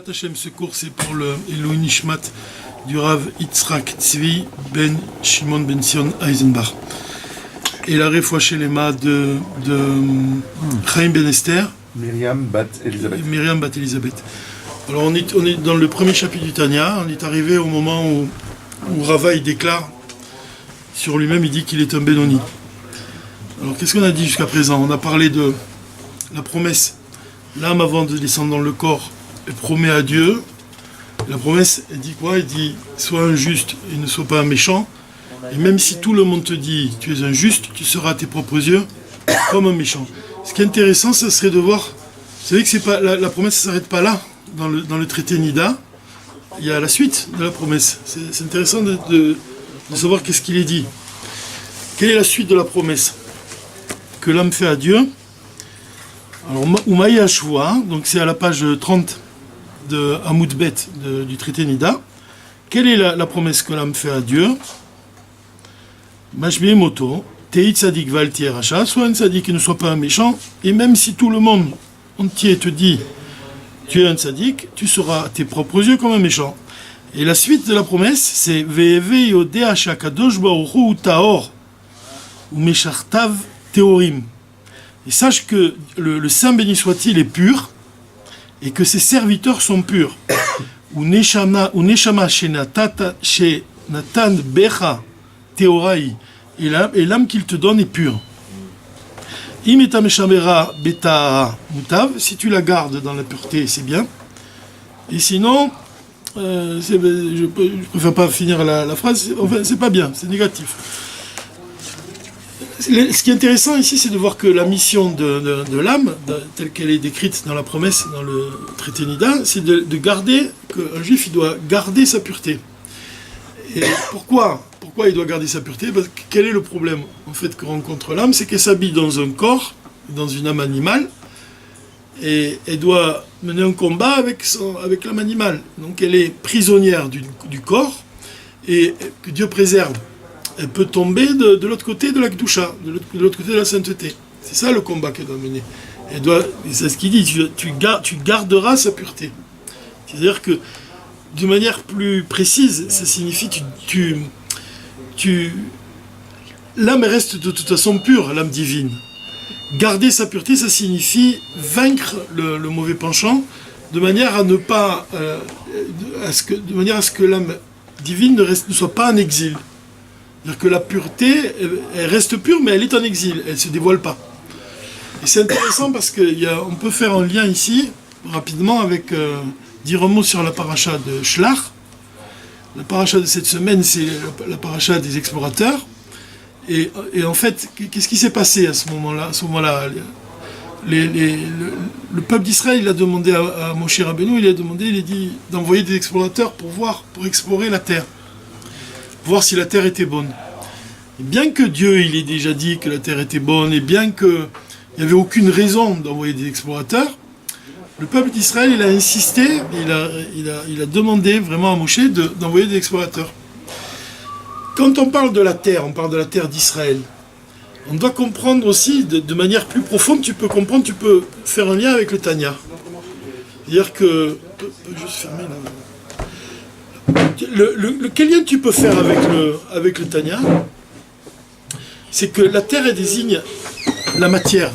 Hachem, ce cours c'est pour le Eloi Nishmat du Rav Yitzhak Tzvi ben Shimon ben Sion Eisenbach. Et la Refoua Shelema de Chaim ben Esther, Myriam Bat Elisabeth. Alors on est dans le premier chapitre du Tanya, on est arrivé au moment où Rava il déclare sur lui-même, il dit qu'il est un Benoni. Alors qu'est-ce qu'on a dit jusqu'à présent? On a parlé de la promesse. L'âme avant de descendre dans le corps, elle promet à Dieu. La promesse, elle dit quoi? Elle dit, sois un juste et ne sois pas un méchant. Et même si tout le monde te dit, tu es un juste, tu seras à tes propres yeux comme un méchant. Ce qui est intéressant, ce serait de voir, vous savez que c'est pas, la promesse ne s'arrête pas là, dans le traité Nida. Il y a la suite de la promesse. C'est intéressant de savoir qu'est-ce qu'il est dit. Quelle est la suite de la promesse que l'âme fait à Dieu? Alors, Umaï Ashua, donc c'est à la page 30 de Hamoud Bet du traité Nida. Quelle est la promesse que l'âme fait à Dieu? Mashbi Moto, Tei Tzadik Val Tier Racha, soit un Tzadik qui ne soit pas un méchant, et même si tout le monde entier te dit tu es un Tzadik, tu seras à tes propres yeux comme un méchant. Et la suite de la promesse, c'est Ve'eve Yodea Shakadosh Baruch Hu Taor, ou Meshartav Teorim. Et sache que le Saint béni soit-il est pur, et que ses serviteurs sont purs. Ou Neshama Shenatan Becha Teorai, et l'âme qu'il te donne est pure. Imeta Meshamera Beta Mutav, si tu la gardes dans la pureté, c'est bien. Et sinon, je ne préfère pas finir la phrase, enfin, c'est pas bien, c'est négatif. Ce qui est intéressant ici, c'est de voir que la mission de l'âme, telle qu'elle est décrite dans la promesse, dans le traité Nida, c'est de garder, qu'un juif il doit garder sa pureté. Et pourquoi il doit garder sa pureté? Parce que quel est le problème en fait que rencontre l'âme? C'est qu'elle s'habille dans un corps, dans une âme animale, et elle doit mener un combat avec l'âme animale. Donc elle est prisonnière du corps, et que Dieu préserve. Elle peut tomber de l'autre côté de la Kedusha, de l'autre côté de la sainteté. C'est ça le combat qu'elle doit mener. Et c'est ce qu'il dit, tu garderas sa pureté. C'est-à-dire que, d'une manière plus précise, ça signifie l'âme reste de toute façon pure, l'âme divine. Garder sa pureté, ça signifie vaincre le mauvais penchant, de manière à ne pas, de manière à ce que l'âme divine ne soit pas en exil. C'est-à-dire que la pureté, elle reste pure, mais elle est en exil, elle ne se dévoile pas. Et c'est intéressant parce qu'on peut faire un lien ici, rapidement, avec dire un mot sur la paracha de Shlach. La paracha de cette semaine, c'est la paracha des explorateurs. Et en fait, qu'est-ce qui s'est passé à ce moment-là? Le peuple d'Israël, il a demandé à Moshe Rabbeinu, il a dit d'envoyer des explorateurs pour explorer la terre. Voir si la terre était bonne. Et bien que Dieu il ait déjà dit que la terre était bonne, et bien qu'il n'y avait aucune raison d'envoyer des explorateurs, le peuple d'Israël il a insisté, il a demandé vraiment à Moshe d'envoyer des explorateurs. Quand on parle de la terre, on parle de la terre d'Israël. On doit comprendre aussi, de manière plus profonde, tu peux faire un lien avec le Tanya. C'est-à-dire que... Je peux juste fermer là. Quel lien tu peux faire avec le Tanya? C'est que la terre elle désigne la matière.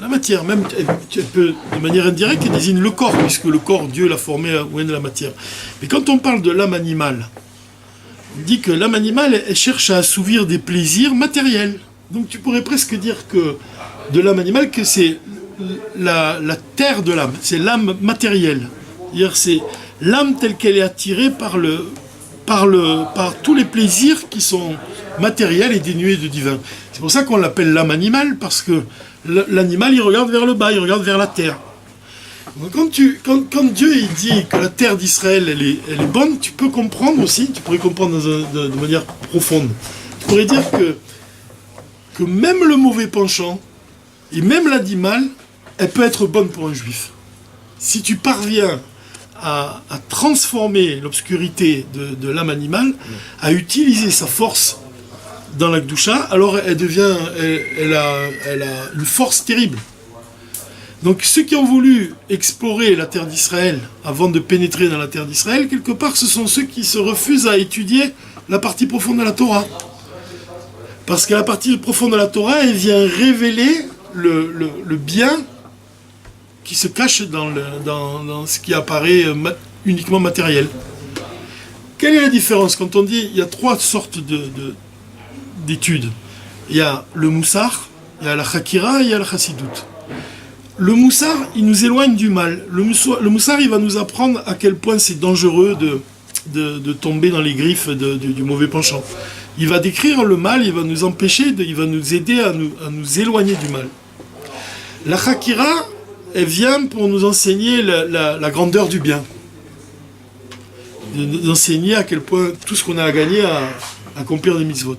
La matière, même, elle peut, de manière indirecte, elle désigne le corps, puisque le corps, Dieu l'a formé à de la matière. Mais quand on parle de l'âme animale, on dit que l'âme animale, elle cherche à assouvir des plaisirs matériels. Donc tu pourrais presque dire que de l'âme animale, que c'est la terre de l'âme, c'est l'âme matérielle. C'est-à-dire c'est l'âme telle qu'elle est attirée par tous les plaisirs qui sont matériels et dénués de divin. C'est pour ça qu'on l'appelle l'âme animale, parce que l'animal, il regarde vers le bas, il regarde vers la terre. Donc quand Dieu il dit que la terre d'Israël, elle est bonne, tu pourrais comprendre de manière profonde. Tu pourrais dire que même le mauvais penchant, et même l'animal, elle peut être bonne pour un juif. Si tu parviens à transformer l'obscurité de l'âme animale, à utiliser sa force dans la Kedusha, alors elle a une force terrible. Donc ceux qui ont voulu explorer la terre d'Israël avant de pénétrer dans la terre d'Israël, quelque part ce sont ceux qui se refusent à étudier la partie profonde de la Torah. Parce que la partie profonde de la Torah, elle vient révéler le bien qui se cache dans ce qui apparaît uniquement matériel. Quelle est la différence? Quand on dit il y a trois sortes d'études. Il y a le moussar, il y a la chakira et il y a la chassidout. Le moussar, il nous éloigne du mal. Le moussar, il va nous apprendre à quel point c'est dangereux de tomber dans les griffes du mauvais penchant. Il va décrire le mal, il va nous empêcher, il va nous aider à nous éloigner du mal. La chakira, elle vient pour nous enseigner la grandeur du bien. Nous enseigner à quel point tout ce qu'on a à gagner à accomplir des mitzvot.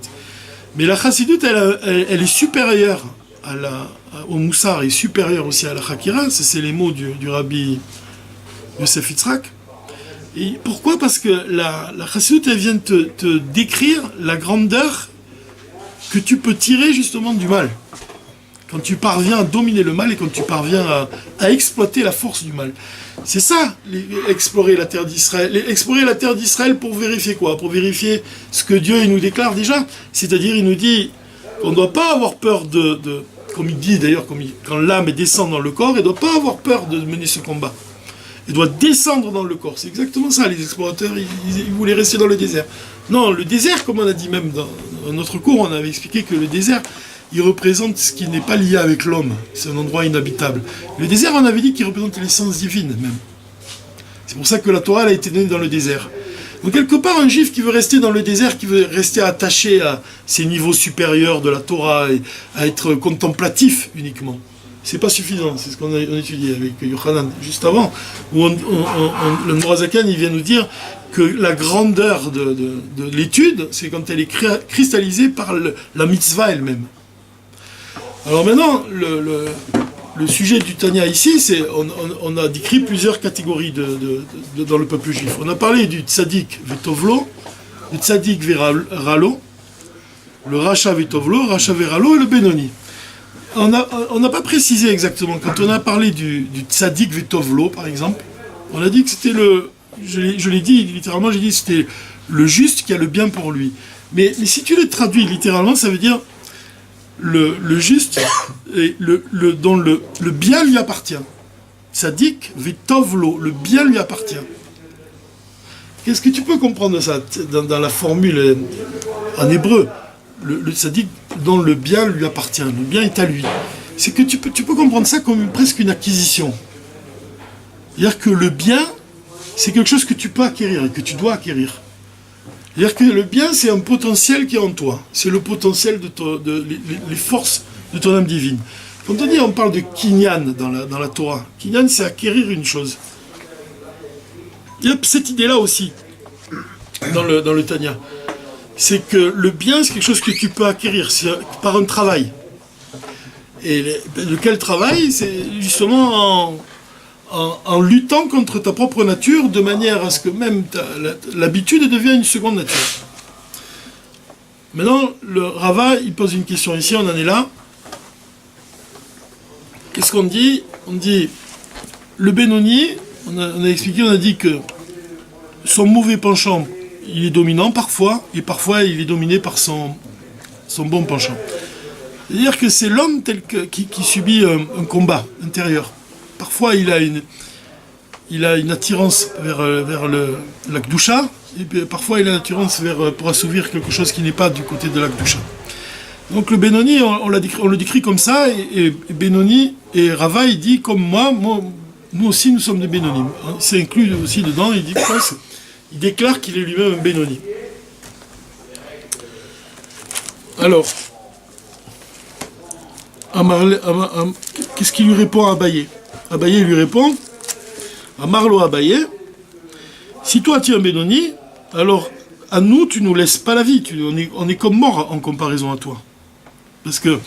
Mais la chassidout, elle est supérieure au moussar, est supérieure aussi à la chakira. C'est les mots du rabbi Yosef Yitzhak. Et pourquoi? Parce que la chassidout, elle vient te décrire la grandeur que tu peux tirer justement du mal. Quand tu parviens à dominer le mal et quand tu parviens à exploiter la force du mal. C'est ça, explorer la terre d'Israël. Explorer la terre d'Israël pour vérifier quoi? Pour vérifier ce que Dieu il nous déclare déjà. C'est-à-dire, il nous dit qu'on ne doit pas avoir peur comme il dit d'ailleurs, quand l'âme descend dans le corps, elle ne doit pas avoir peur de mener ce combat. Elle doit descendre dans le corps. C'est exactement ça, les explorateurs, ils voulaient rester dans le désert. Non, le désert, comme on a dit même dans notre cours, on avait expliqué que le désert, il représente ce qui n'est pas lié avec l'homme. C'est un endroit inhabitable. Le désert, on avait dit qu'il représente l'essence divine, même. C'est pour ça que la Torah elle a été donnée dans le désert. Donc, quelque part, un juif qui veut rester dans le désert, qui veut rester attaché à ces niveaux supérieurs de la Torah, et à être contemplatif uniquement, c'est pas suffisant. C'est ce qu'on a étudié avec Yochanan juste avant, où le Nourazakan, il vient nous dire que la grandeur de l'étude, c'est quand elle est cristallisée par la mitzvah elle-même. Alors maintenant, le sujet du Tanya ici, c'est on a décrit plusieurs catégories dans le peuple juif. On a parlé du tzaddik vetovlo, le tzaddik veralo, le racha vetovlo, racha veralo et le benoni. On n'a pas précisé exactement. Quand on a parlé du tzaddik vetovlo, par exemple, on a dit que c'était je l'ai dit littéralement, j'ai dit que c'était le juste qui a le bien pour lui. Mais si tu le traduis littéralement, ça veut dire le juste dont le bien lui appartient. Tzaddik vetovlo, le bien lui appartient. Qu'est-ce que tu peux comprendre de ça dans la formule en hébreu? Le tzaddik dont le bien lui appartient, le bien est à lui. C'est que tu peux comprendre ça comme presque une acquisition. C'est-à-dire que le bien, c'est quelque chose que tu peux acquérir et que tu dois acquérir. C'est-à-dire que le bien, c'est un potentiel qui est en toi. C'est le potentiel les forces de ton âme divine. Quand on parle de kinyan dans la Torah, kinyan, c'est acquérir une chose. Il y a cette idée-là aussi dans le Tanya. C'est que le bien, c'est quelque chose que tu peux acquérir par un travail. Et lequel travail? C'est justement en luttant contre ta propre nature, de manière à ce que même l'habitude devient une seconde nature. Maintenant, le Rava, il pose une question ici, on en est là. Qu'est-ce qu'on dit? On dit, le Benoni, on a expliqué, on a dit que son mauvais penchant, il est dominant parfois, et parfois il est dominé par son bon penchant. C'est-à-dire que c'est l'homme qui subit un combat intérieur. Parfois il a une attirance vers la Kedusha, et puis parfois il a une attirance pour assouvir quelque chose qui n'est pas du côté de la Kedusha. Donc le Benoni, on le décrit comme ça, et Benoni, et Rava, il dit comme moi, nous aussi nous sommes des Benoni. Il s'inclut aussi dedans, il dit quoi? Il déclare qu'il est lui-même un Benoni. Alors, qu'est-ce qu'il lui répond à Abaye? Abaye lui répond, à Marlo Abaye, si toi tu es un Benoni, alors à nous tu nous laisses pas la vie, on est comme mort en comparaison à toi. Parce que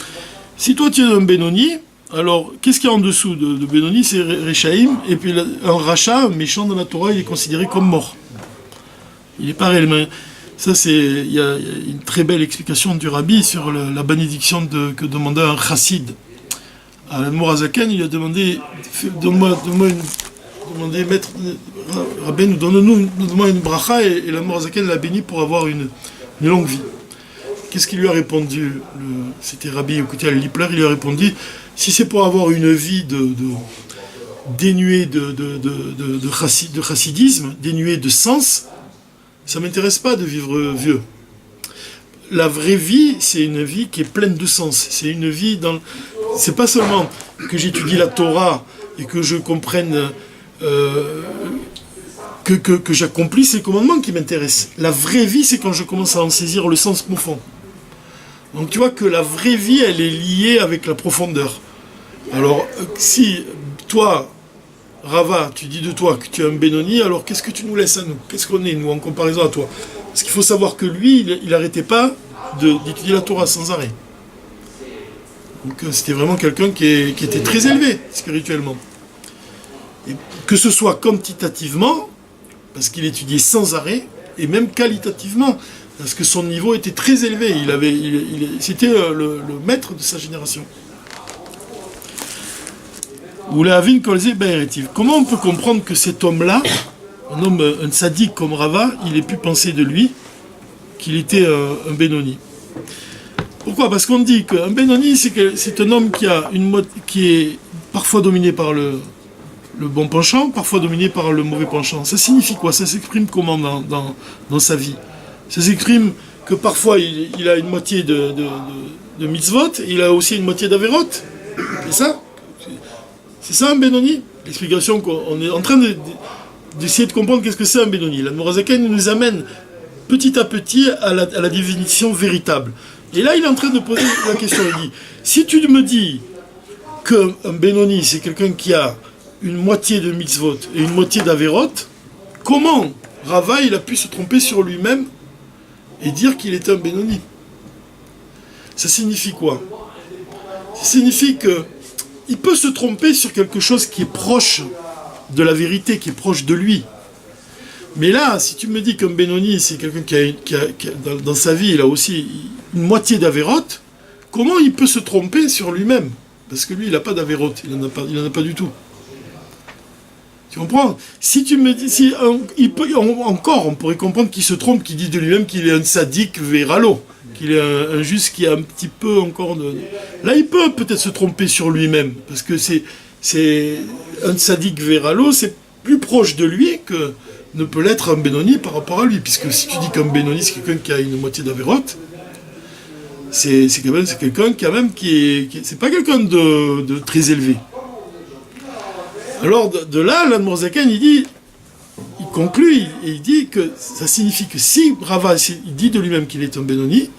si toi tu es un Benoni, alors qu'est-ce qu'il y a en dessous de Benoni? C'est Rechaim, et puis un Racha, un méchant dans la Torah, il est considéré comme mort. Il est pas réellement. Ça, il y a une très belle explication du Rabbi sur la bénédiction que demanda un chassid à l'Admorazaken, il lui a demandé, donne-moi demandé, maître, Rabbeinu, donne-moi une bracha, et l'Admorazaken l'a béni pour avoir une longue vie. Qu'est-ce qu'il lui a répondu? C'était Rabbi Yekutia Lippler, il lui a répondu, si c'est pour avoir une vie dénuée de chassidisme, dénuée de sens, ça ne m'intéresse pas de vivre vieux. La vraie vie, c'est une vie qui est pleine de sens. C'est une vie dans... C'est pas seulement que j'étudie la Torah et que je comprenne... que j'accomplisse les commandements qui m'intéressent. La vraie vie, c'est quand je commence à en saisir le sens profond. Donc tu vois que la vraie vie, elle est liée avec la profondeur. Alors, si toi, Rava, tu dis de toi que tu es un Benoni, alors qu'est-ce que tu nous laisses à nous? Qu'est-ce qu'on est, nous, en comparaison à toi? Parce qu'il faut savoir que lui, il n'arrêtait pas d'étudier la Torah sans arrêt. Donc c'était vraiment quelqu'un qui était très élevé, spirituellement. Et que ce soit quantitativement, parce qu'il étudiait sans arrêt, et même qualitativement, parce que son niveau était très élevé. C'était le maître de sa génération. Comment on peut comprendre que cet homme-là, un sadique comme Rava, il ait pu penser de lui qu'il était un Benoni? Pourquoi? Parce qu'on dit qu'un Benoni, c'est un homme qui est parfois dominé par le bon penchant, parfois dominé par le mauvais penchant. Ça signifie quoi? Ça s'exprime comment dans sa vie? Ça s'exprime que parfois il a une moitié de mitzvot, et il a aussi une moitié d'averot. C'est ça? C'est ça un Benoni? L'explication qu'on est en train d'essayer de comprendre qu'est-ce que c'est un Benoni. L'Admorazaken nous amène petit à petit à la définition véritable. Et là, il est en train de poser la question. Il dit, si tu me dis qu'un Benoni, c'est quelqu'un qui a une moitié de mitzvot et une moitié d'averot, comment Rava, il a pu se tromper sur lui-même et dire qu'il était un Benoni? Ça signifie quoi? Ça signifie que il peut se tromper sur quelque chose qui est proche de la vérité, qui est proche de lui. Mais là, si tu me dis qu'un Benoni, c'est quelqu'un qui a dans sa vie, il a aussi une moitié d'averot, comment il peut se tromper sur lui-même? Parce que lui, il n'a pas d'averot, il n'en a pas du tout. Tu comprends? Si tu me dis, on pourrait comprendre qu'il se trompe, qu'il dit de lui-même qu'il est un sadique véralo, qu'il est un juste qui a un petit peu encore de... Là, il peut peut-être se tromper sur lui-même, parce que c'est un sadique véralo, c'est plus proche de lui que ne peut l'être un Benoni par rapport à lui, puisque si tu dis qu'un Benoni, c'est quelqu'un qui a une moitié d'averot, c'est quelqu'un c'est pas quelqu'un de très élevé. Alors de là, l'Admorazaken, il conclut, et il dit que ça signifie que si Rava, il dit de lui-même qu'il est un Benoni,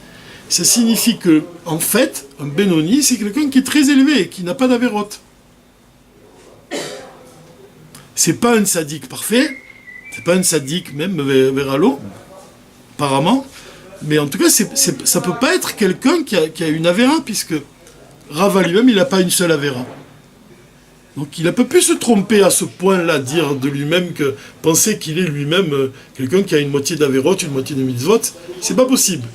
ça signifie que, en fait, un Benoni, c'est quelqu'un qui est très élevé, qui n'a pas d'averot. C'est pas un sadique parfait, c'est pas un sadique même véralo, apparemment, mais en tout cas, ça peut pas être quelqu'un qui a une avéra, puisque Rava lui-même, il n'a pas une seule avéra. Donc il n'a pas pu se tromper à ce point-là, dire de lui-même penser qu'il est lui-même quelqu'un qui a une moitié d'averot, une moitié de mitzvot, c'est pas possible.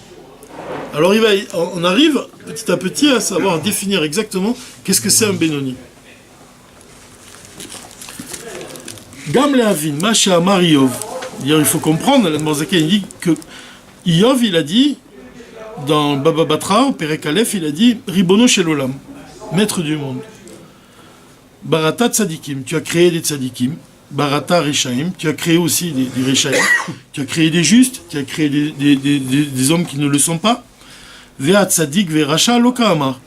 Alors on arrive petit à petit à savoir définir exactement qu'est-ce que c'est un Benoni. Gam le'avin, ma she'amar Iyov. Il faut comprendre, l'Admorazaken dit que Iyov, il a dit, dans Baba Batra, au Perek Aleph, il a dit Ribono shel olam, maître du monde. Barata tzadikim, tu as créé des tzadikim. Barata reshaim, tu as créé aussi des reshaim. Tu as créé des justes, tu as créé des hommes qui ne le sont pas. Vea tzadik ve rasha lo ka'amar.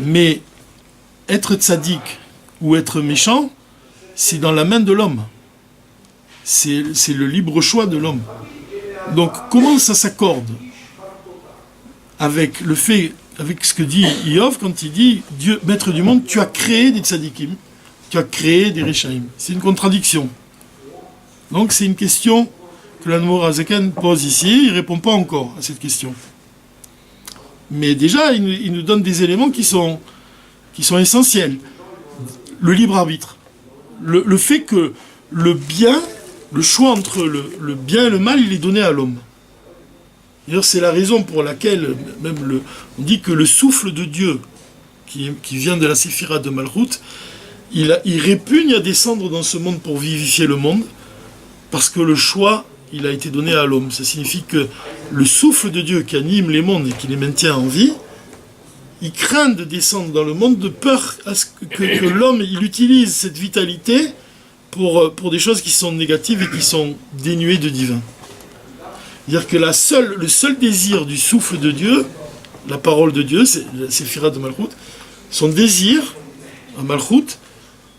Mais être tzadik ou être méchant, c'est dans la main de l'homme. C'est le libre choix de l'homme. Donc comment ça s'accorde avec le fait, avec ce que dit Iyov quand il dit Dieu, maître du monde, tu as créé des tzadikim, tu as créé des reshaim. C'est une contradiction. Donc c'est une question que l'Admorazaken pose ici, il ne répond pas encore à cette question. Mais déjà, il nous donne des éléments qui sont essentiels. Le libre arbitre. Le fait que le bien, le choix entre le bien et le mal, il est donné à l'homme. D'ailleurs, c'est la raison pour laquelle on dit que le souffle de Dieu, qui vient de la séphira de Malchut, il répugne à descendre dans ce monde pour vivifier le monde, parce que le choix, il a été donné à l'homme. Ça signifie que le souffle de Dieu qui anime les mondes et qui les maintient en vie, il craint de descendre dans le monde de peur à ce que l'homme il utilise cette vitalité pour des choses qui sont négatives et qui sont dénuées de divin. C'est-à-dire que le seul désir du souffle de Dieu, la parole de Dieu, c'est la séphira de Malchut, son désir, à Malchut,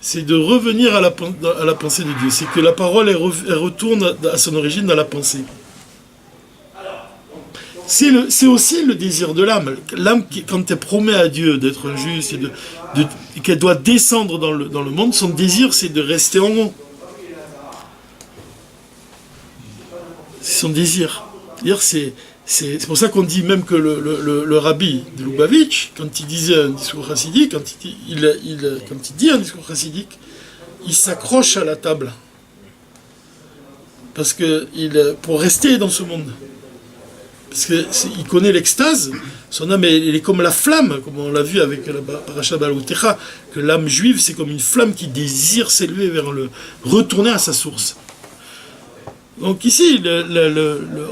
c'est de revenir à la pensée de Dieu. C'est que la parole, elle retourne à son origine dans la pensée. C'est aussi le désir de l'âme. L'âme, quand elle promet à Dieu d'être juste et qu'elle doit descendre dans le monde, son désir, c'est de rester en haut. C'est son désir. C'est pour ça qu'on dit même que le rabbi de Lubavitch, quand il disait un discours chassidique, quand il dit un discours chassidique, il s'accroche à la table. Parce que pour rester dans ce monde. Parce qu'il connaît l'extase, son âme elle est comme la flamme, comme on l'a vu avec la paracha Balotecha, que l'âme juive c'est comme une flamme qui désire s'élever vers retourner à sa source. Donc ici,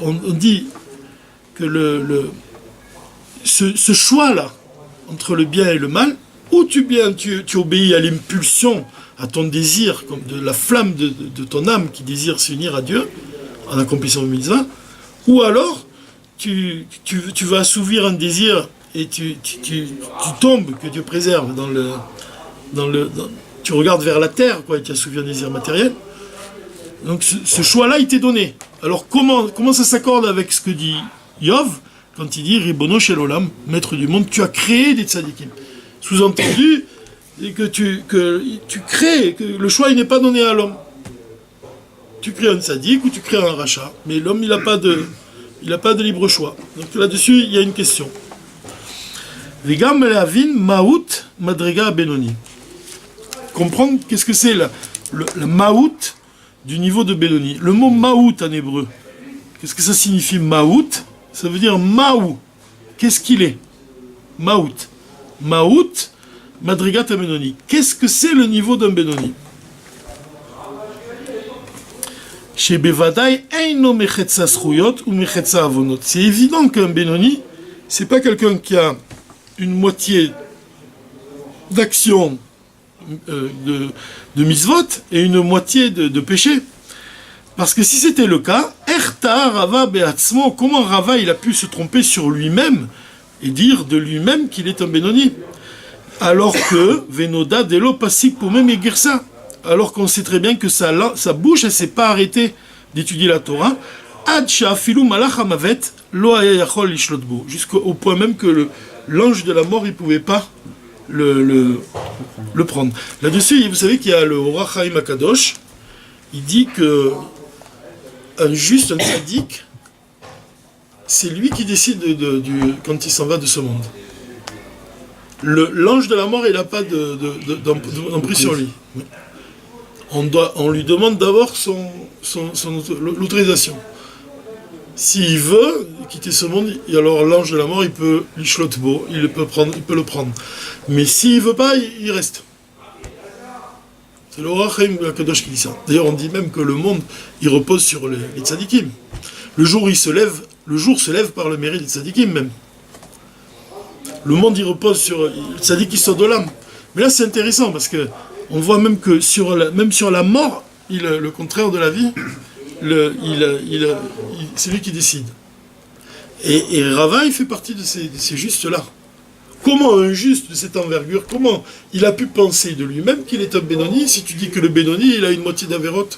on dit que ce choix-là, entre le bien et le mal, ou tu obéis à l'impulsion, à ton désir, comme de la flamme de ton âme qui désire s'unir à Dieu, en accomplissant le mitzvah, ou alors tu vas assouvir un désir et tu tombes, que Dieu préserve, tu regardes vers la terre, quoi, et tu assouvis un désir matériel. Donc ce choix-là, il t'est donné. Alors comment ça s'accorde avec ce que dit Yov, quand il dit Ribono Shel Olam, maître du monde, tu as créé des tzadikim. Sous-entendu, que tu crées, que le choix il n'est pas donné à l'homme. Tu crées un tzadik ou tu crées un rachat, mais l'homme il n'a pas de libre choix. Donc là-dessus, il y a une question. Vegam le'avin maout madriga benoni. Comprendre qu'est-ce que c'est la maout du niveau de benoni. Le mot maout en hébreu, qu'est-ce que ça signifie maout? Ça veut dire maou. Qu'est-ce qu'il est? Maout. Maout, madrigat benoni. Qu'est-ce que c'est le niveau d'un benoni? Chez Bevadai, eino mechetza zchuyot ou mechetza avonot. C'est évident qu'un benoni, c'est pas quelqu'un qui a une moitié d'action de mitzvot et une moitié de péché. Parce que si c'était le cas, Erta Rava Beatzmo, comment Rava il a pu se tromper sur lui-même et dire de lui-même qu'il est un Benoni? Alors que Venoda Delo Pasik Pomem et Girsa, alors qu'on sait très bien que sa bouche elle s'est pas arrêtée d'étudier la Torah, Ad Sha'afilu Malach Hamavet Lo Haya Yachol Lishlot Bo, jusqu'au point même que l'ange de la mort il pouvait pas le prendre. Là-dessus, vous savez qu'il y a le Orach Chaim Akadosh, il dit que un tzaddik, c'est lui qui décide quand il s'en va de ce monde. L'ange de la mort, il n'a pas d'emprise sur lui. On lui demande d'abord l'autorisation. S'il veut quitter ce monde, alors l'ange de la mort, il peut l'ishlotbo, il peut le prendre. Mais s'il ne veut pas, il reste. C'est le Orach Chaim Akadosh qui dit ça. D'ailleurs, on dit même que le monde, il repose sur les tzadikim. Le jour se lève par le mérite des tzadikim même. Le monde, il repose sur le tzadik qui sort de l'âme. Mais là, c'est intéressant parce que on voit même que même sur la mort, le contraire de la vie, c'est lui qui décide. Et Rava, il fait partie de ces justes-là. Comment un juste de cette envergure, comment il a pu penser de lui-même qu'il est un Benoni si tu dis que le Benoni, il a une moitié d'Averot?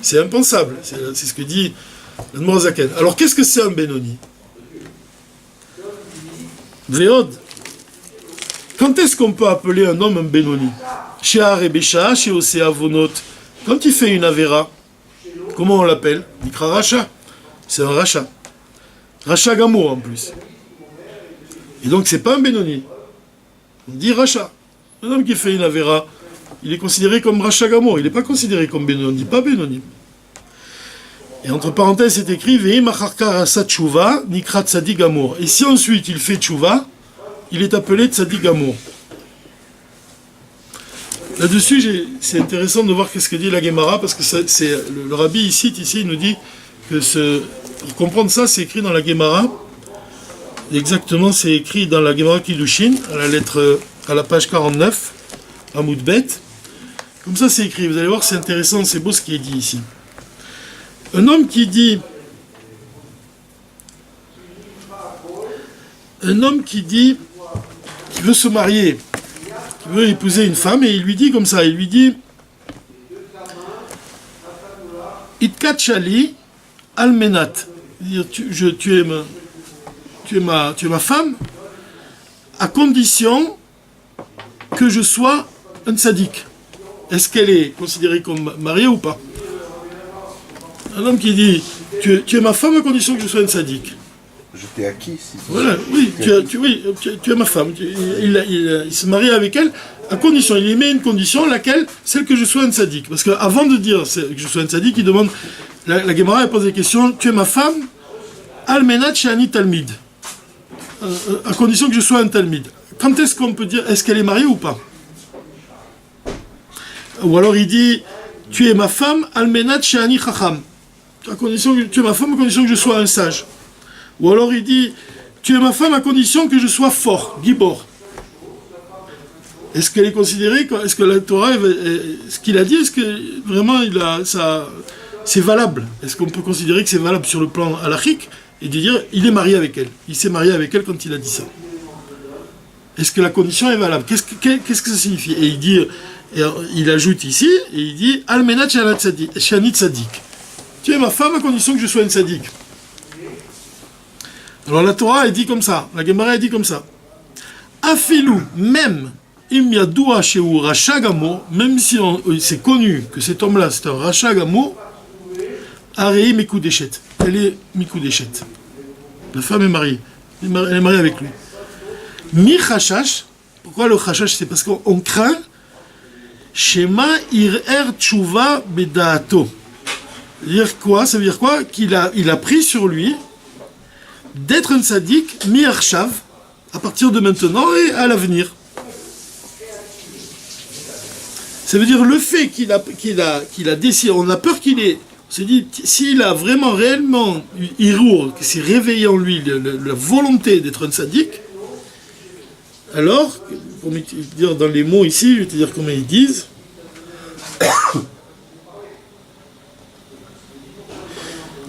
C'est impensable. C'est ce que dit l'Admor Zaken. Alors, qu'est-ce que c'est un Benoni? Véod. Quand est-ce qu'on peut appeler un homme un Benoni? Chez Arebesha, chez Osea Vonot. Quand il fait une Avera, comment on l'appelle? Mikra Racha. C'est un Racha. Racha Gamo en plus. Et donc c'est pas un Benoni. On dit Racha. Un homme qui fait une Avera, il est considéré comme Racha Gamo. Il n'est pas considéré comme Benoni. On ne dit pas Benoni. Et entre parenthèses, c'est écrit Vehi macharka rasa tshuva nikra tzadik gamour. Et si ensuite il fait tshuva, il est appelé Tzadik Gamour. Là-dessus, c'est intéressant de voir qu'est-ce que dit la Gemara, parce que le rabbi ici, il nous dit que pour comprendre ça, c'est écrit dans la Gemara. Exactement, c'est écrit dans la Gemara Kiddushin, à la page 49, à Moudbet. Comme ça, c'est écrit. Vous allez voir, c'est intéressant, c'est beau ce qui est dit ici. Un homme qui dit, qui veut se marier, qui veut épouser une femme, et il lui dit comme ça, il lui dit Itkat Shali Almenat, tu es ma femme, à condition que je sois un tzaddik. Est-ce qu'elle est considérée comme mariée ou pas? Un homme qui dit tu es ma femme à condition que je sois un tzaddik. Je t'ai acquis, si c'est voilà, oui, tu es ma femme. Il se marie avec elle à condition. Il y met une condition, laquelle, celle que je sois un tzaddik. Parce qu'avant de dire que je sois un tzaddik, il demande, la Gemara pose des questions, tu es ma femme, almenat shani talmid. À condition que je sois un talmid. Quand est-ce qu'on peut dire, est-ce qu'elle est mariée ou pas? Ou alors il dit, tu es ma femme, almenat shani chacham. À condition que tu es ma femme, à condition que je sois un sage. Ou alors il dit, tu es ma femme à condition que je sois fort, gibor. Est-ce qu'elle est considérée, est-ce que la Torah, ce qu'il a dit, est-ce que vraiment c'est valable? Est-ce qu'on peut considérer que c'est valable sur le plan halachique et de dire, il est marié avec elle, il s'est marié avec elle quand il a dit ça? Est-ce que la condition est valable? Qu'est-ce que ça signifie? Et il dit, il ajoute ici, et il dit, almenat shani tzadik. Tu es ma femme à condition que je sois un tzadik. Alors la Torah est dit comme ça, la Gemara est dit comme ça. Afilou, même imyadoua sheu racha gamo, même si c'est connu que cet homme-là c'est un racha gamo, arei mikou déchet. Elle est mikou déchet. La femme est mariée. Elle est mariée avec lui. Mi chashash, pourquoi le chashash? C'est parce qu'on craint shema irer tshuva bedaato. Ça veut dire quoi? Qu'il a pris sur lui d'être un tzaddik mi-arshav, à partir de maintenant et à l'avenir. Ça veut dire le fait qu'il a décidé, on a peur qu'il ait, on s'est dit, s'il a vraiment, réellement, Hirour, qu'il s'est réveillé en lui la volonté d'être un tzaddik, alors, pour me dire dans les mots ici, je vais te dire comment ils disent,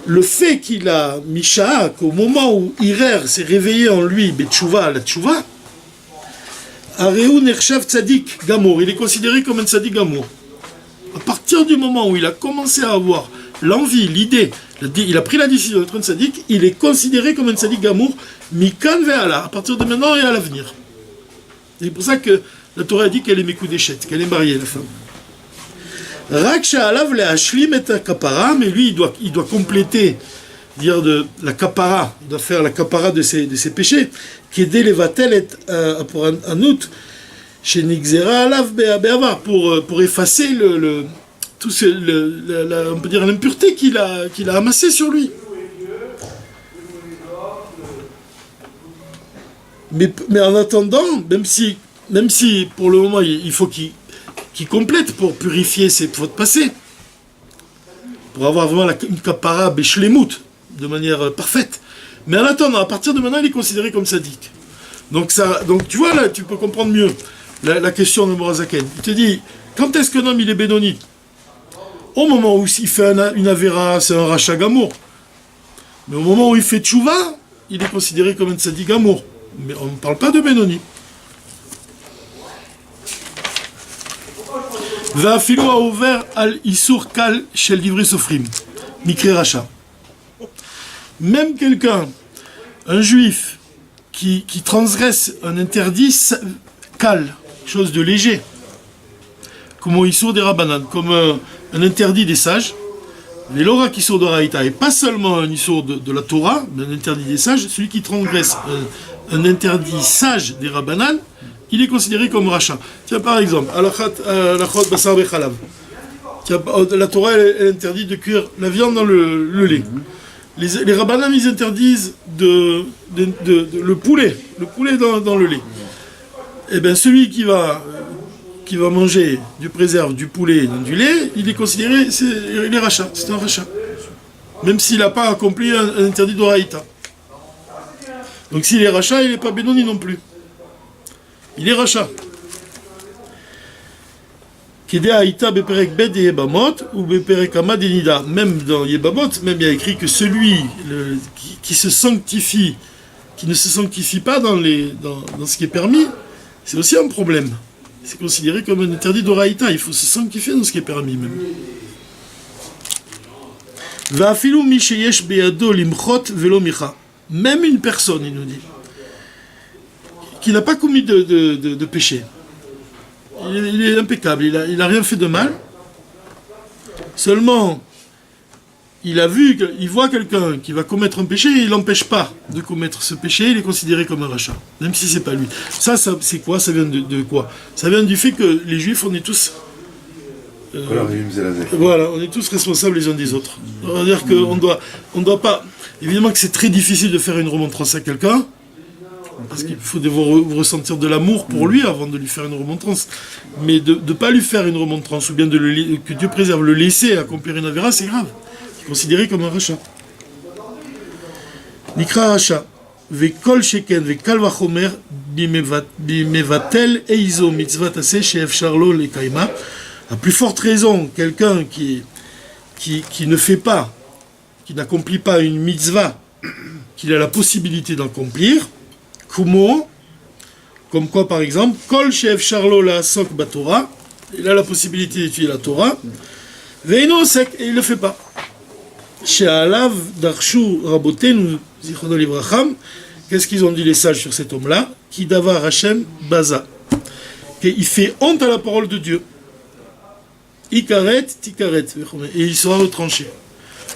le fait qu'il a Misha, qu'au moment où Hirer s'est réveillé en lui, Betchouva, la Tchouva, Areu Nershav Tzadik Gamour, il est considéré comme un Tzadik Gamour. À partir du moment où il a commencé à avoir l'envie, l'idée, il a pris la décision d'être un Tzadik, il est considéré comme un Tzadik Gamour, Mikan Ve'ala, à partir de maintenant et à l'avenir. C'est pour ça que la Torah dit qu'elle est Mekou Déchet, qu'elle est mariée, la femme. Raksha alav le hashlim et kapara, mais lui il doit compléter, dire de la kapara, il doit faire la kapara de ses péchés, qui est levatel et pour un août, chez Nixera alav be'avar, pour effacer on peut dire l'impureté qu'il a amassée sur lui. Mais en attendant, même si pour le moment il faut qu'il complète pour purifier ses fautes passées, pour avoir vraiment une kapara beshlemut, de manière parfaite. Mais en attendant, à partir de maintenant, il est considéré comme sadique. Donc tu vois, là, tu peux comprendre mieux la question de Morazaken. Il te dit, quand est-ce qu'un homme, il est bénoni? Au moment où il fait une avéra, c'est un rachat gamour. Mais au moment où il fait tchouva, il est considéré comme un sadique gamour. Mais on ne parle pas de bénoni. Va'afilu ha'over al isur kal shel divrei sofrim, mikre racha. Même quelqu'un, un juif, qui transgresse un interdit kal, chose de léger, comme au isur des rabbanan, comme un interdit des sages, les lora isur de raïta, et pas seulement un isur de la Torah, mais un interdit des sages, celui qui transgresse un interdit sage des rabbanan, il est considéré comme rachat. Tiens, par exemple, alachot basar bechalav. La Torah, elle interdit de cuire la viande dans le lait. les rabbanim, ils interdisent le poulet dans le lait. Et bien celui qui va manger du préserve, du poulet et du lait, il est considéré, il est rachat, c'est un rachat. Même s'il n'a pas accompli un interdit d'oraïta. Donc s'il est rachat, il n'est pas bénoni non plus. Il est rachat. Même dans Yebamot, même il y a écrit que celui qui se sanctifie, qui ne se sanctifie pas dans ce qui est permis, c'est aussi un problème. C'est considéré comme un interdit d'oraïta. Il faut se sanctifier dans ce qui est permis même. Même une personne, il nous dit, qui n'a pas commis de péché. Il est impeccable, il a rien fait de mal. Seulement, il voit quelqu'un qui va commettre un péché et il l'empêche pas de commettre ce péché, il est considéré comme un rachat, même si c'est pas lui. Ça c'est quoi? Ça vient de quoi? Ça vient du fait que les Juifs, on est tous... Voilà, on est tous responsables les uns des autres. C'est-à-dire qu'on doit pas... Évidemment que c'est très difficile de faire une remontrance à quelqu'un, parce qu'il faut devoir ressentir de l'amour pour lui avant de lui faire une remontrance. Mais de ne pas lui faire une remontrance, ou bien que Dieu préserve, le laisser accomplir une avéra, c'est grave. C'est considéré comme un rachat. Nikra rachat. Vekol sheken vekal vachomer bimevatel eizo mitzvah tase sheef charlo le kaima. À plus forte raison, quelqu'un qui ne fait pas, qui n'accomplit pas une mitzvah, qu'il a la possibilité d'accomplir, Kumo, comme quoi par exemple, Kol Shev Charlo la Sok Batora, il a la possibilité d'étudier la Torah, Veino Sek, et il ne le fait pas. She'alav Darshu Rabotenu Zichrono Livracham, qu'est-ce qu'ils ont dit les sages sur cet homme-là? Ki Davar Hashem Baza. Il fait honte à la parole de Dieu. Ikaret, Tikaret, et il sera retranché.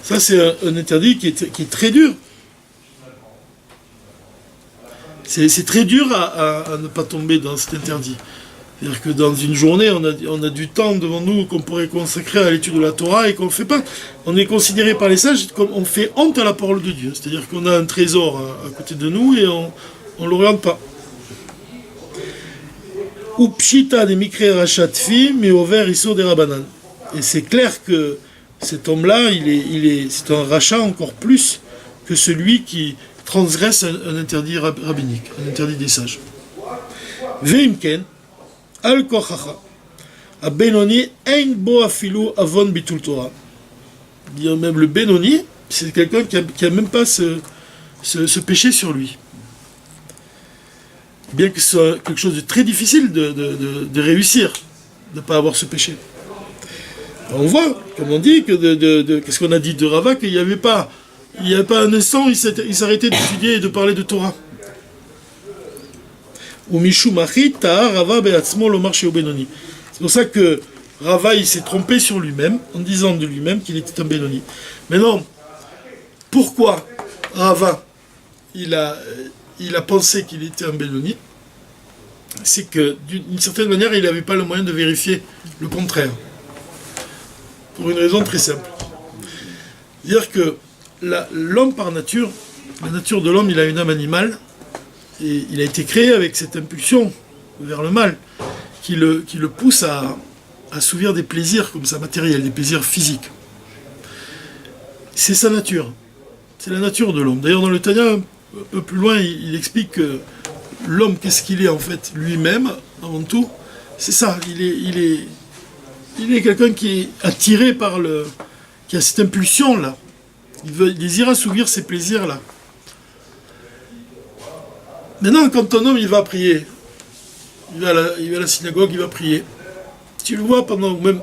Ça, c'est un interdit qui est très dur. C'est très dur à ne pas tomber dans cet interdit. C'est-à-dire que dans une journée, on a du temps devant nous qu'on pourrait consacrer à l'étude de la Torah et qu'on ne fait pas. On est considéré par les sages comme on fait honte à la parole de Dieu. C'est-à-dire qu'on a un trésor à côté de nous et on ne le regarde pas. Upshita de mikre rachatfi, mais over iso de rabanan. Et c'est clair que cet homme-là, c'est un rachat encore plus que celui qui transgresse un interdit rabbinique, un interdit des sages. Veimken, al kochacha, a Benoni, ein bo afilu avon bitul Torah. Dire même le Benoni, c'est quelqu'un qui a même pas ce péché sur lui. Bien que ce soit quelque chose de très difficile de réussir, de ne pas avoir ce péché. On voit, comme on dit, qu'est-ce qu'on a dit de Rava, qu'il n'y avait pas un instant, il s'arrêtait d'étudier et de parler de Torah. C'est pour ça que Rava, il s'est trompé sur lui-même, en disant de lui-même qu'il était un Benoni. Maintenant, pourquoi Rava, il a pensé qu'il était un Benoni? C'est que, d'une certaine manière, il n'avait pas le moyen de vérifier le contraire. Pour une raison très simple. C'est-à-dire que l'homme par nature, la nature de l'homme, il a une âme animale, et il a été créé avec cette impulsion vers le mal, qui le pousse à assouvir des plaisirs comme ça matériels, des plaisirs physiques. C'est sa nature. C'est la nature de l'homme. D'ailleurs, dans le Tanya, un peu plus loin, il explique que l'homme, qu'est-ce qu'il est en fait lui-même, avant tout, c'est ça, il est quelqu'un qui est attiré par qui a cette impulsion-là. Il désire assouvir ces plaisirs-là. Maintenant, quand un homme, il va prier, il va à la synagogue, il va prier. Tu le vois pendant même,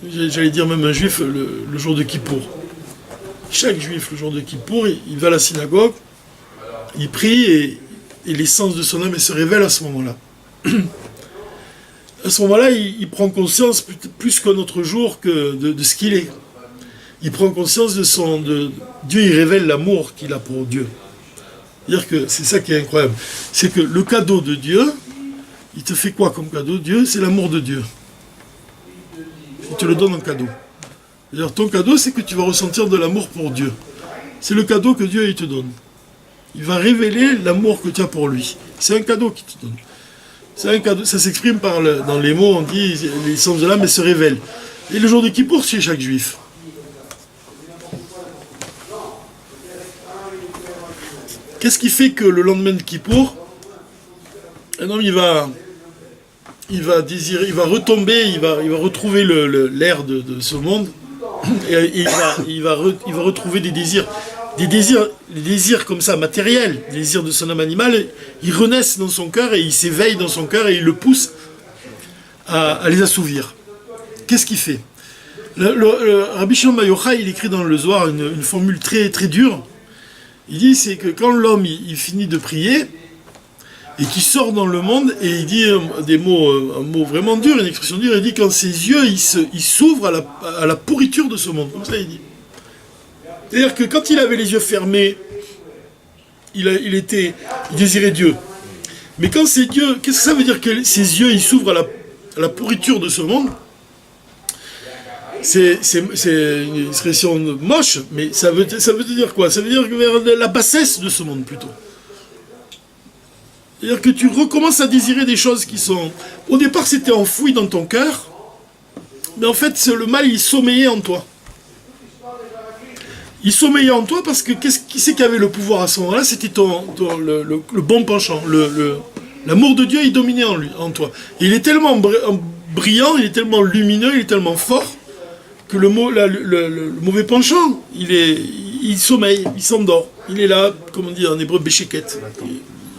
j'allais dire même un juif, le jour de Kippour. Chaque juif, le jour de Kippour, il va à la synagogue, il prie et l'essence de son âme se révèle à ce moment-là. À ce moment-là, il prend conscience plus qu'un autre jour de ce qu'il est. Il prend conscience de Dieu, il révèle l'amour qu'il a pour Dieu. C'est-à-dire que c'est ça qui est incroyable. C'est que le cadeau de Dieu, il te fait quoi comme cadeau? Dieu, c'est l'amour de Dieu. Il te le donne en cadeau. D'ailleurs, ton cadeau, c'est que tu vas ressentir de l'amour pour Dieu. C'est le cadeau que Dieu il te donne. Il va révéler l'amour que tu as pour lui. C'est un cadeau qu'il te donne. C'est un cadeau, ça s'exprime dans les mots, on dit, l'essence de l'âme, elle se révèle. Et le jour de Kippour, chez chaque juif. Qu'est-ce qui fait que le lendemain de Kippour, un homme, il va désirer, il va retomber, il va retrouver l'air de ce monde, et il va retrouver des désirs comme ça, matériels, des désirs de son âme animale, ils renaissent dans son cœur et ils s'éveillent dans son cœur et ils le poussent à les assouvir. Qu'est-ce qu'il fait? Le Rabbi Shimon Bar Yochai, il écrit dans le Zohar une formule très, très dure. Il dit, c'est que quand l'homme il finit de prier, et qu'il sort dans le monde, et il dit un mot vraiment dur, une expression dure, il dit quand ses yeux ils s'ouvrent à la pourriture de ce monde. Comme ça il dit. C'est-à-dire que quand il avait les yeux fermés, il désirait Dieu. Mais quand ses yeux, qu'est-ce que ça veut dire que ses yeux ils s'ouvrent à la pourriture de ce monde? C'est une expression moche, mais ça veut dire quoi? Ça veut dire vers la bassesse de ce monde plutôt. C'est-à-dire que tu recommences à désirer des choses qui sont... Au départ, c'était enfoui dans ton cœur, mais en fait, le mal, il sommeillait en toi. Il sommeillait en toi parce que qui c'est qui avait le pouvoir à ce moment-là? C'était le bon penchant. L'amour de Dieu, il dominait en toi. Et il est tellement brillant, il est tellement lumineux, il est tellement fort, que le mauvais penchant, il sommeille, il s'endort. Il est là, comme on dit en hébreu, béchéquette.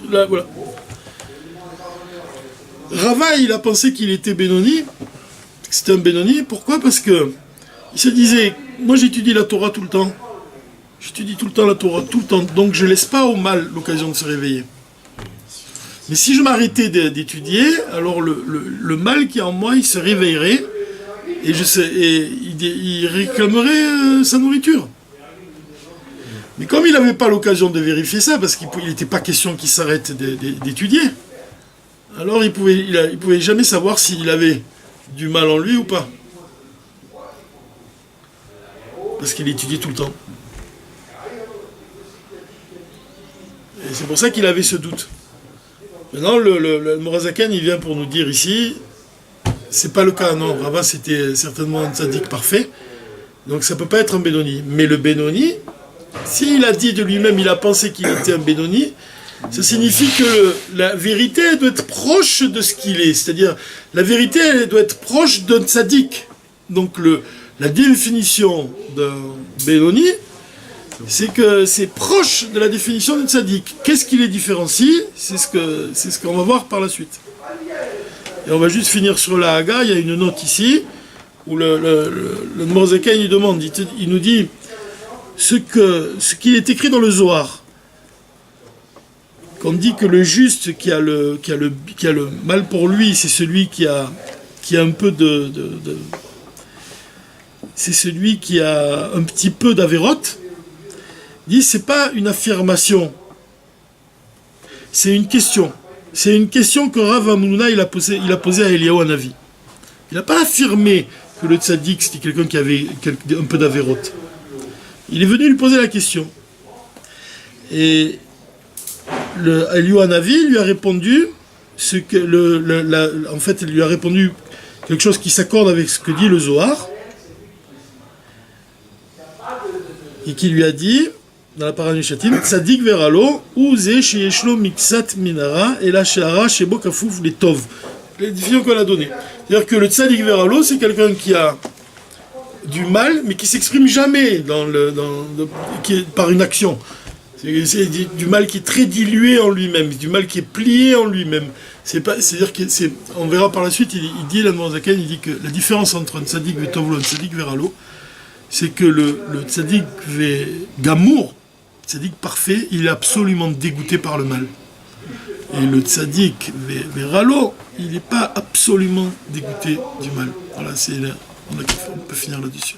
Là, voilà. Rava, il a pensé qu'il était Benoni, que c'était un Benoni. Pourquoi? Parce que il se disait, moi j'étudie la Torah tout le temps. J'étudie tout le temps la Torah, tout le temps. Donc je laisse pas au mal l'occasion de se réveiller. Mais si je m'arrêtais d'étudier, alors le mal qui est en moi, il se réveillerait et il réclamerait sa nourriture. Mais comme il n'avait pas l'occasion de vérifier ça, parce qu'il n'était pas question qu'il s'arrête d'étudier, alors il pouvait jamais savoir s'il avait du mal en lui ou pas. Parce qu'il étudiait tout le temps. Et c'est pour ça qu'il avait ce doute. Maintenant, le Morazakan, il vient pour nous dire ici, c'est pas le cas, non. Rava, c'était certainement un tzaddik parfait, donc ça peut pas être un Benoni. Mais le Benoni, s'il a dit de lui-même, il a pensé qu'il était un Benoni, ça signifie que la vérité elle doit être proche de ce qu'il est. C'est-à-dire, la vérité elle doit être proche d'un tzaddik. Donc la définition d'un Benoni, c'est que c'est proche de la définition d'un tzaddik. Qu'est-ce qui les différencie? C'est ce qu'on va voir par la suite. Et on va juste finir sur la Haga. Il y a une note ici, où le Morazakan il demande, il nous dit ce qui est écrit dans le Zohar, qu'on dit que le juste qui a le mal pour lui, c'est celui qui a un peu c'est celui qui a un petit peu d'avérote. Il dit c'est pas une affirmation, c'est une question. C'est une question que Rav Hamnouna il a posée à Eliyahu Hanavi. Il n'a pas affirmé que le tzaddik c'était quelqu'un qui avait un peu d'avérote. Il est venu lui poser la question. Et Eliyahu Hanavi lui a répondu en fait, il lui a répondu quelque chose qui s'accorde avec ce que dit le Zohar, et qui lui a dit, dans la parole du Shatim, Tzadik veralo, ou ze sheyeshlo miksat minara, et la she'ara shebo kafouf les tov. Les définitions qu'on a données. C'est-à-dire que le Tzadik veralo, c'est quelqu'un qui a du mal, mais qui s'exprime jamais par une action. C'est du mal qui est très dilué en lui-même, du mal qui est plié en lui-même. C'est-à-dire on verra par la suite, il dit, l'Admorazaken, il dit que la différence entre un tzaddik vetovlo et un tzaddik veralo, c'est que le tzaddik gamour, tzaddik parfait, il est absolument dégoûté par le mal. Et le tzaddik veralo, il n'est pas absolument dégoûté du mal. Voilà, on peut finir là-dessus.